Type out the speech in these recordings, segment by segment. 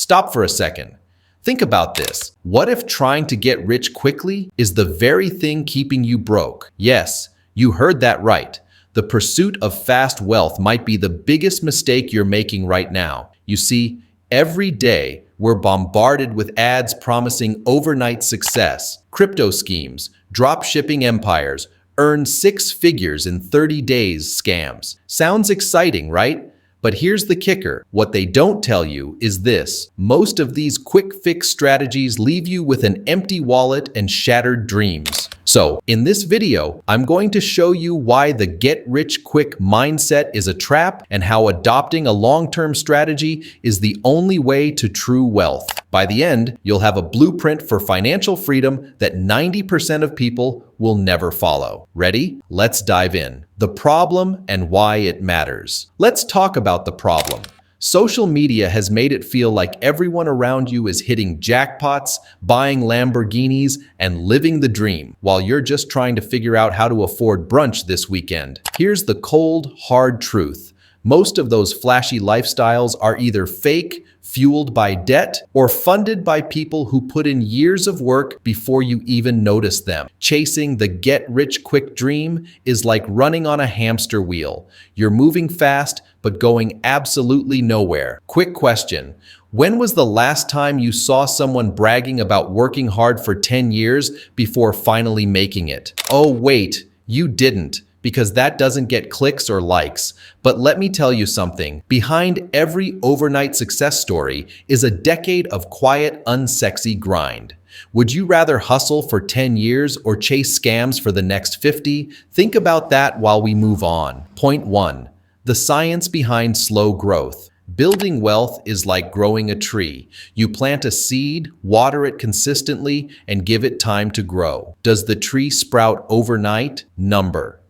Stop for a second. Think about this. What if trying to get rich quickly is the very thing keeping you broke? Yes, you heard that right. The pursuit of fast wealth might be the biggest mistake you're making right now. You see, every day we're bombarded with ads promising overnight success, crypto schemes, drop shipping empires, earn 6 figures in 30 days scams. Sounds exciting, right? But here's the kicker. What they don't tell you is this. Most of these quick fix strategies leave you with an empty wallet and shattered dreams. So, in this video, I'm going to show you why the get-rich-quick mindset is a trap and how adopting a long-term strategy is the only way to true wealth. By the end, you'll have a blueprint for financial freedom that 90% of people will never follow. Ready? Let's dive in. The problem and why it matters. Let's talk about the problem. Social media has made it feel like everyone around you is hitting jackpots, buying Lamborghinis, and living the dream, while you're just trying to figure out how to afford brunch this weekend. Here's the cold, hard truth. Most of those flashy lifestyles are either fake, fueled by debt, or funded by people who put in years of work before you even notice them. Chasing the get-rich-quick dream is like running on a hamster wheel. You're moving fast, but going absolutely nowhere. Quick question. When was the last time you saw someone bragging about working hard for 10 years before finally making it? Oh, wait, you didn't. Because that doesn't get clicks or likes. But let me tell you something. Behind every overnight success story is a decade of quiet, unsexy grind. Would you rather hustle for 10 years or chase scams for the next 50? Think about that while we move on. Point 1. The science behind slow growth. Building wealth is like growing a tree. You plant a seed, water it consistently, and give it time to grow. Does the tree sprout overnight? Number.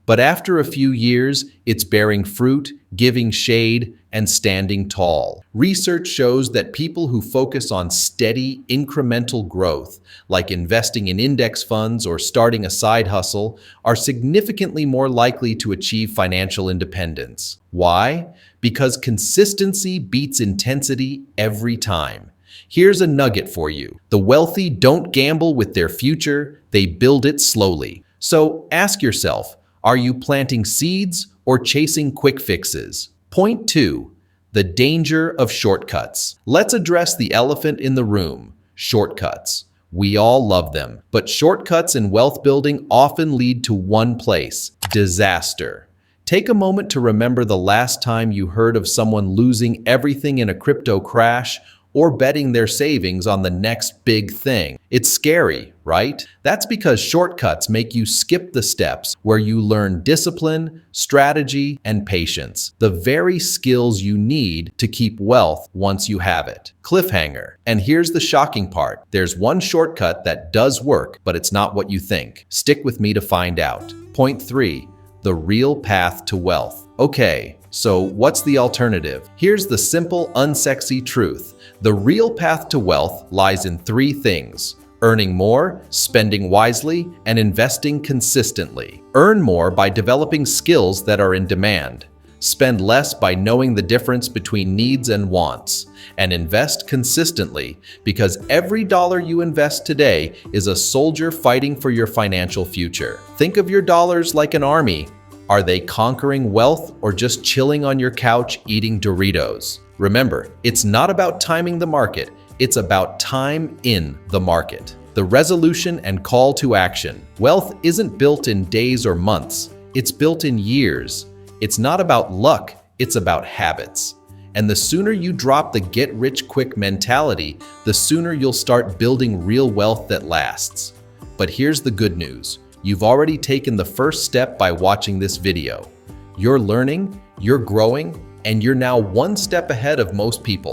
But after a few years, it's bearing fruit, giving shade, and standing tall. Research shows that people who focus on steady, incremental growth, like investing in index funds or starting a side hustle, are significantly more likely to achieve financial independence. Why? Because consistency beats intensity every time. Here's a nugget for you. The wealthy don't gamble with their future, they build it slowly. So ask yourself, are you planting seeds or chasing quick fixes? Point 2. The danger of shortcuts. Let's address the elephant in the room. Shortcuts. We all love them, but shortcuts in wealth building often lead to one place: disaster. Take a moment to remember the last time you heard of someone losing everything in a crypto crash or betting their savings on the next big thing. It's scary, right? That's because shortcuts make you skip the steps where you learn discipline, strategy, and patience, the very skills you need to keep wealth once you have it. Cliffhanger. And here's the shocking part. There's one shortcut that does work, but it's not what you think. Stick with me to find out. Point 3. The real path to wealth. Okay, so what's the alternative? Here's the simple, unsexy truth. The real path to wealth lies in 3 things: earning more, spending wisely, and investing consistently. Earn more by developing skills that are in demand. Spend less by knowing the difference between needs and wants. And invest consistently, because every dollar you invest today is a soldier fighting for your financial future. Think of your dollars like an army. Are they conquering wealth or just chilling on your couch eating Doritos? Remember, it's not about timing the market, it's about time in the market. The resolution and call to action. Wealth isn't built in days or months, it's built in years. It's not about luck, it's about habits. And the sooner you drop the get-rich-quick mentality, the sooner you'll start building real wealth that lasts. But here's the good news. You've already taken the first step by watching this video. You're learning, you're growing, and you're now one step ahead of most people.